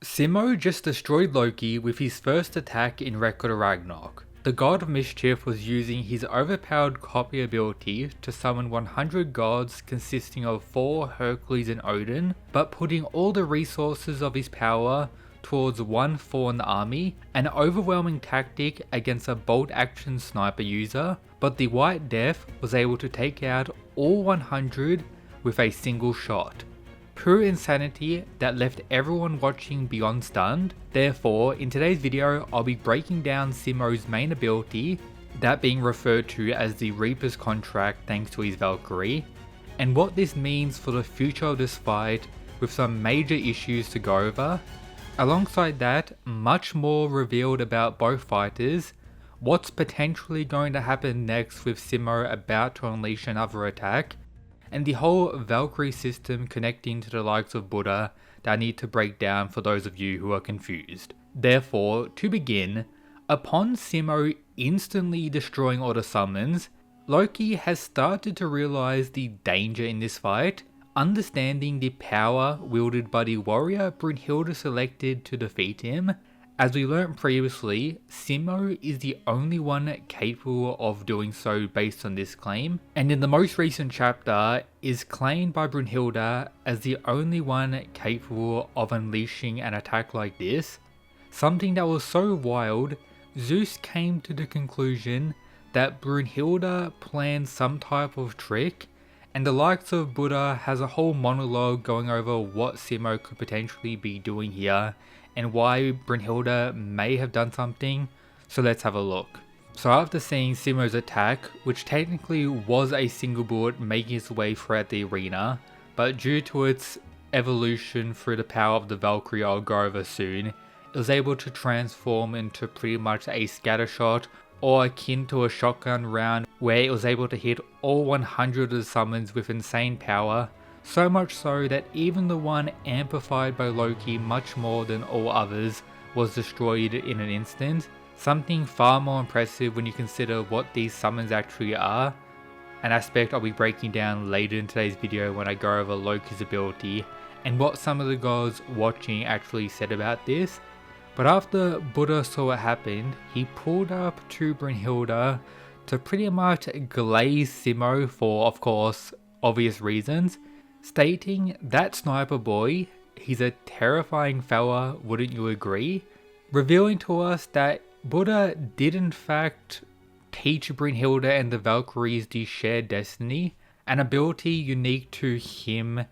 Simo just destroyed Loki with his first attack in Record of Ragnarok. The god of mischief was using his overpowered copy ability to summon 100 gods consisting of Thor, Hercules and Odin, but putting all the resources of his power towards one Thorn army, an overwhelming tactic against a bolt action sniper user, but the White Death was able to take out all 100 with a single shot. Pure insanity that left everyone watching beyond stunned. Therefore, in today's video, I'll be breaking down Simo's main ability, that being referred to as the Reaper's Contract thanks to his Valkyrie, and what this means for the future of this fight with some major issues to go over. Alongside that, much more revealed about both fighters, what's potentially going to happen next with Simo about to unleash another attack, and the whole Valkyrie system connecting to the likes of Buddha that I need to break down for those of you who are confused. Therefore, to begin, upon Simo instantly destroying all the summons, Loki has started to realize the danger in this fight, understanding the power wielded by the warrior Brunhilde selected to defeat him. As we learnt previously, Simo is the only one capable of doing so based on this claim, and in the most recent chapter is claimed by Brunhilde as the only one capable of unleashing an attack like this. Something that was so wild, Zeus came to the conclusion that Brunhilde planned some type of trick, and the likes of Buddha has a whole monologue going over what Simo could potentially be doing here, and why Brunhilde may have done something, so let's have a look. So after seeing Simo's attack, which technically was a single bullet making its way throughout the arena, but due to its evolution through the power of the Valkyrie I'll go over soon, it was able to transform into pretty much a scatter shot or akin to a shotgun round where it was able to hit all 100 of the summons with insane power. So much so that even the one amplified by Loki much more than all others was destroyed in an instant. Something far more impressive when you consider what these summons actually are, an aspect I'll be breaking down later in today's video when I go over Loki's ability and what some of the gods watching actually said about this. But after Buddha saw what happened, he pulled up to Brunhilde to pretty much glaze Simo for, of course, obvious reasons, stating that sniper boy, he's a terrifying fella, wouldn't you agree? Revealing to us that Buddha did in fact teach Brunhilde and the Valkyries the shared destiny, an ability unique to him,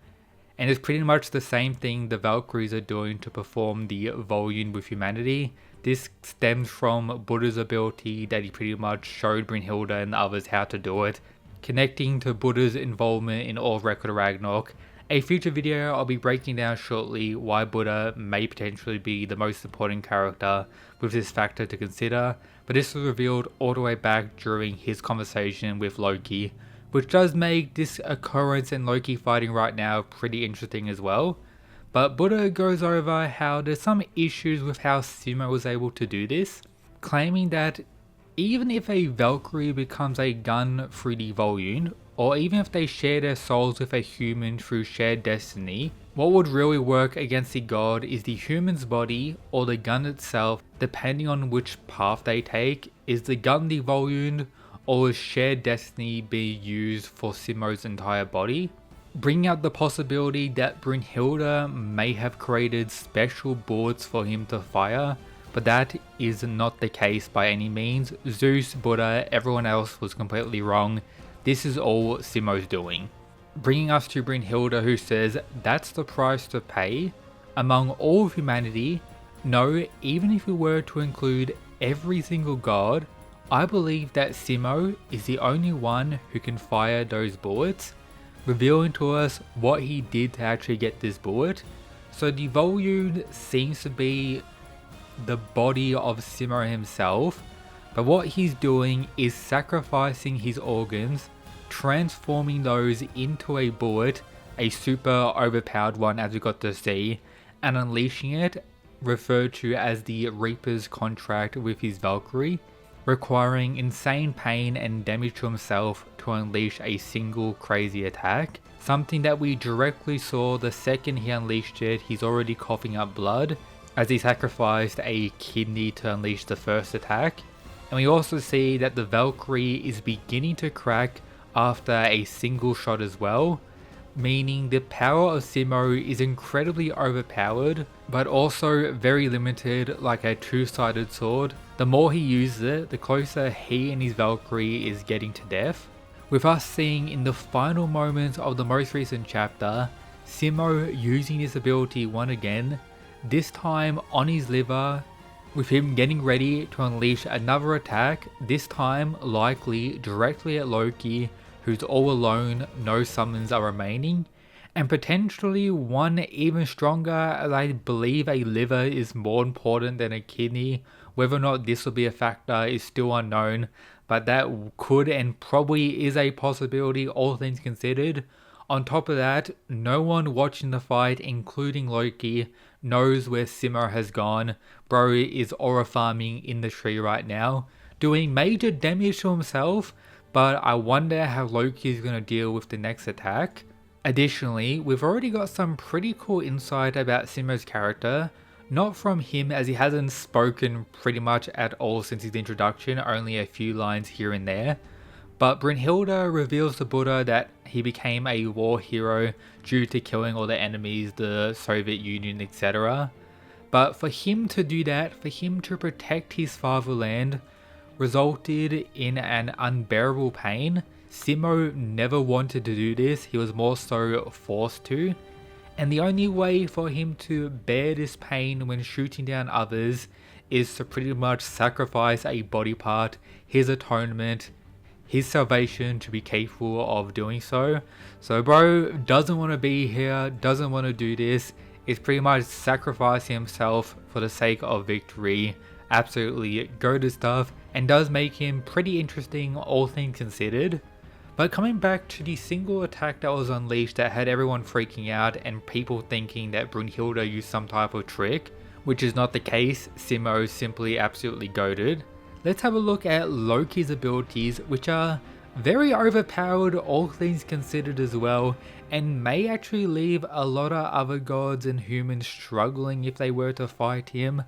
and it's pretty much the same thing the Valkyries are doing to perform the volume with humanity. This stems from Buddha's ability that he pretty much showed Brunhilde and others how to do it, connecting to Buddha's involvement in all Record of Ragnarok. A future video I'll be breaking down shortly why Buddha may potentially be the most important character with this factor to consider, but this was revealed all the way back during his conversation with Loki, which does make this occurrence in Loki fighting right now pretty interesting as well. But Buddha goes over how there's some issues with how Simo was able to do this, claiming that even if a Valkyrie becomes a gun through the volume, or even if they share their souls with a human through shared destiny, what would really work against the god is the human's body or the gun itself, depending on which path they take. Is the gun the volume, or is shared destiny being used for Simo's entire body? Bringing out the possibility that Brunhilde may have created special bullets for him to fire, but that is not the case by any means. Zeus, Buddha, everyone else was completely wrong. This is all Simo's doing. Bringing us to Brunhilde, who says that's the price to pay. Among all of humanity, no, even if we were to include every single god, I believe that Simo is the only one who can fire those bullets, revealing to us what he did to actually get this bullet. So the volume seems to be the body of Simo himself, but what he's doing is sacrificing his organs, transforming those into a bullet, a super overpowered one as we got to see, and unleashing it, referred to as the Reaper's Contract with his Valkyrie, requiring insane pain and damage to himself to unleash a single crazy attack. Something that we directly saw the second he unleashed it. He's already coughing up blood. as he sacrificed a kidney to unleash the first attack. And we also see that the Valkyrie is beginning to crack after a single shot as well, meaning the power of Simo is incredibly overpowered, but also very limited, like a two-sided sword. The more he uses it, the closer he and his Valkyrie is getting to death, with us seeing in the final moments of the most recent chapter, Simo using this ability once again, this time on his liver, with him getting ready to unleash another attack, this time likely directly at Loki, who's all alone, no summons are remaining, and potentially one even stronger, as I believe a liver is more important than a kidney. Whether or not this will be a factor is still unknown, but that could and probably is a possibility, all things considered. On top of that, no one watching the fight, including Loki, knows where Simo has gone. Bro is aura farming in the tree right now, doing major damage to himself, but I wonder how Loki is going to deal with the next attack. Additionally, we've already got some pretty cool insight about Simo's character, not from him as he hasn't spoken pretty much at all since his introduction, only a few lines here and there. But Brynhilde reveals to Buddha that he became a war hero due to killing all the enemies, the Soviet Union, etc. But for him to do that, for him to protect his fatherland, resulted in an unbearable pain. Simo never wanted to do this, he was more so forced to. And the only way for him to bear this pain when shooting down others is to pretty much sacrifice a body part, his atonement, his salvation to be capable of doing so. So bro doesn't want to be here, doesn't want to do this, is pretty much sacrificing himself for the sake of victory. Absolutely goated stuff, and does make him pretty interesting, all things considered. But coming back to the single attack that was unleashed that had everyone freaking out and people thinking that Brynhilde used some type of trick, which is not the case. Simo simply absolutely goated. Let's have a look at Loki's abilities, which are very overpowered, all things considered as well, and may actually leave a lot of other gods and humans struggling if they were to fight him,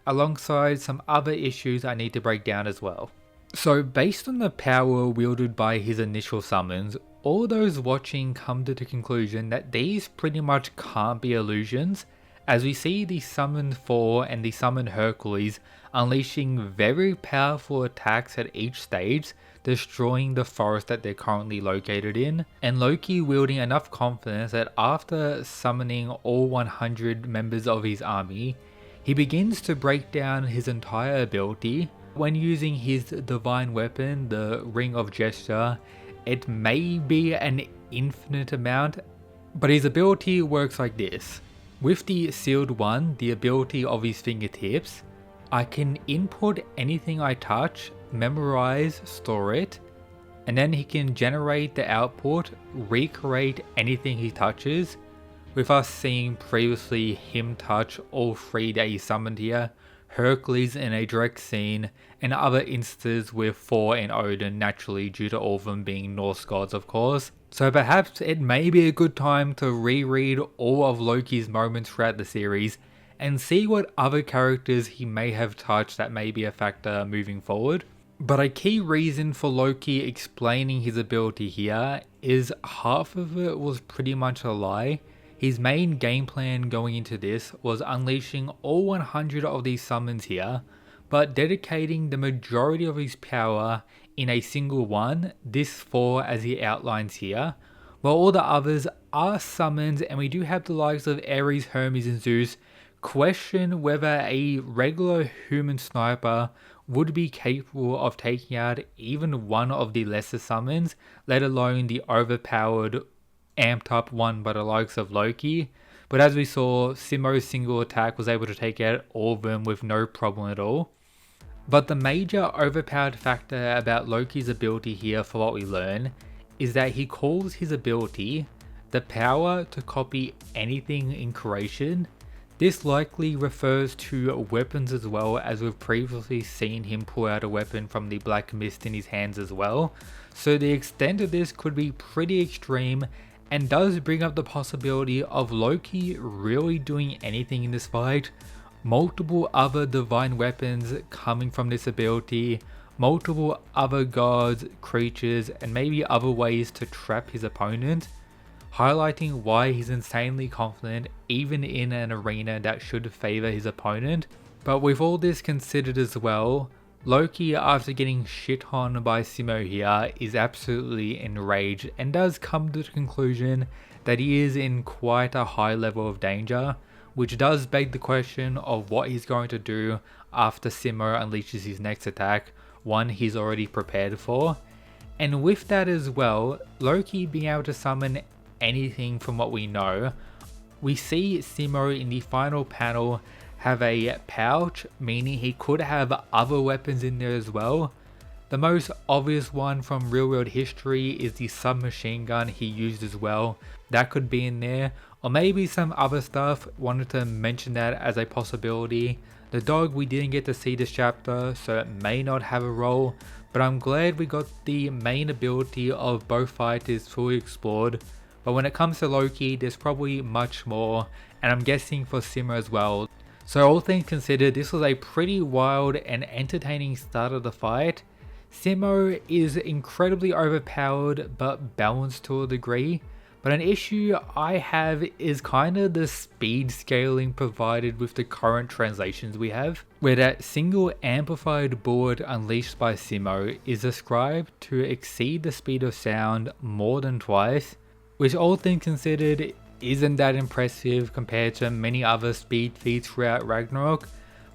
alongside some other issues I need to break down as well. So based on the power wielded by his initial summons, all those watching come to the conclusion that these pretty much can't be illusions, as we see the summoned Thor and the summoned Hercules unleashing very powerful attacks at each stage, destroying the forest that they're currently located in, and Loki wielding enough confidence that after summoning all 100 members of his army, he begins to break down his entire ability. When using his divine weapon, the Ring of Gesture, it may be an infinite amount, but his ability works like this. With the sealed one, the ability of his fingertips, I can input anything I touch, memorize, store it, and then he can generate the output, recreate anything he touches, with us seeing previously him touch all three that he summoned here, Hercules in a direct scene, and other instances with Thor and Odin naturally due to all of them being Norse gods of course. So perhaps it may be a good time to reread all of Loki's moments throughout the series and see what other characters he may have touched that may be a factor moving forward. But a key reason for Loki explaining his ability here is half of it was pretty much a lie. His main game plan going into this was unleashing all 100 of these summons here, but dedicating the majority of his power in a single one, this 4 as he outlines here, while all the others are summons, and we do have the likes of Ares, Hermes and Zeus question whether a regular human sniper would be capable of taking out even one of the lesser summons, let alone the overpowered, amped up one by the likes of Loki. But as we saw, Simo's single attack was able to take out all of them with no problem at all. But the major overpowered factor about Loki's ability here for what we learn is that he calls his ability the power to copy anything in creation. This likely refers to weapons as well, as we've previously seen him pull out a weapon from the black mist in his hands as well. So the extent of this could be pretty extreme and does bring up the possibility of Loki really doing anything in this fight, multiple other divine weapons coming from this ability, multiple other gods, creatures, and maybe other ways to trap his opponent, highlighting why he's insanely confident even in an arena that should favor his opponent. But with all this considered as well, Loki, after getting shit on by Simo here, is absolutely enraged and does come to the conclusion that he is in quite a high level of danger, which does beg the question of what he's going to do after Simo unleashes his next attack, one he's already prepared for. And with that as well, Loki being able to summon anything from what we know, we see Simo in the final panel have a pouch, meaning he could have other weapons in there as well. The most obvious one from real world history is the submachine gun he used as well. That could be in there, or maybe some other stuff. Wanted to mention that as a possibility. The dog we didn't get to see this chapter, so it may not have a role, but I'm glad we got the main ability of both fighters fully explored. But when it comes to Loki, there's probably much more, and I'm guessing for Simo as well. So all things considered, this was a pretty wild and entertaining start of the fight. Simo is incredibly overpowered but balanced to a degree, but an issue I have is kind of the speed scaling provided with the current translations we have, where that single amplified bullet unleashed by Simo is described to exceed the speed of sound more than twice, which all things considered isn't that impressive compared to many other speed feats throughout Ragnarok.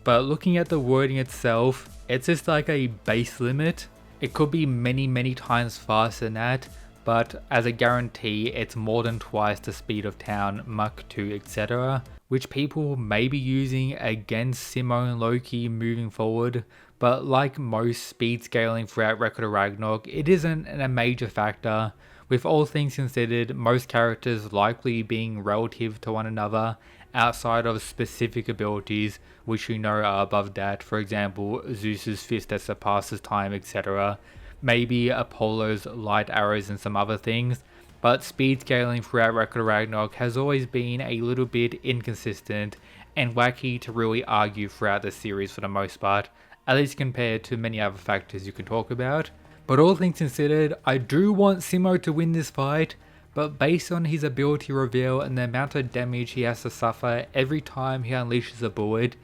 But looking at the wording itself, it's just like a base limit. It could be many times faster than that, but as a guarantee it's more than twice the speed of town, Mach 2, etc. Which people may be using against Simo and Loki moving forward, but like most speed scaling throughout Record of Ragnarok, it isn't a major factor. With all things considered, most characters likely being relative to one another outside of specific abilities which we know are above that, for example Zeus's fist that surpasses time, etc. Maybe Apollo's light arrows and some other things, but speed scaling throughout Record of Ragnarok has always been a little bit inconsistent and wacky to really argue throughout the series for the most part, at least compared to many other factors you can talk about. But all things considered, I do want Simo to win this fight, but based on his ability reveal and the amount of damage he has to suffer every time he unleashes a bullet,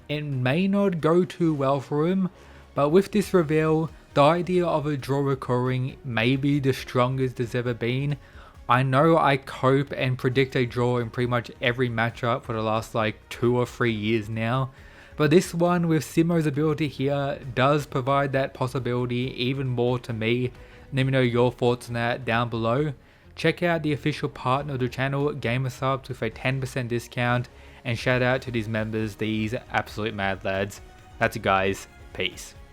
it may not go too well for him. But with this reveal, the idea of a draw occurring may be the strongest it's ever been. I know I cope and predict a draw in pretty much every matchup for the last like 2 or 3 years now, but this one with Simo's ability here does provide that possibility even more to me. Let me know your thoughts on that down below. Check out the official partner of the channel, Gamersubs, with a 10% discount, and shout out to these members, these absolute mad lads. That's it guys, peace.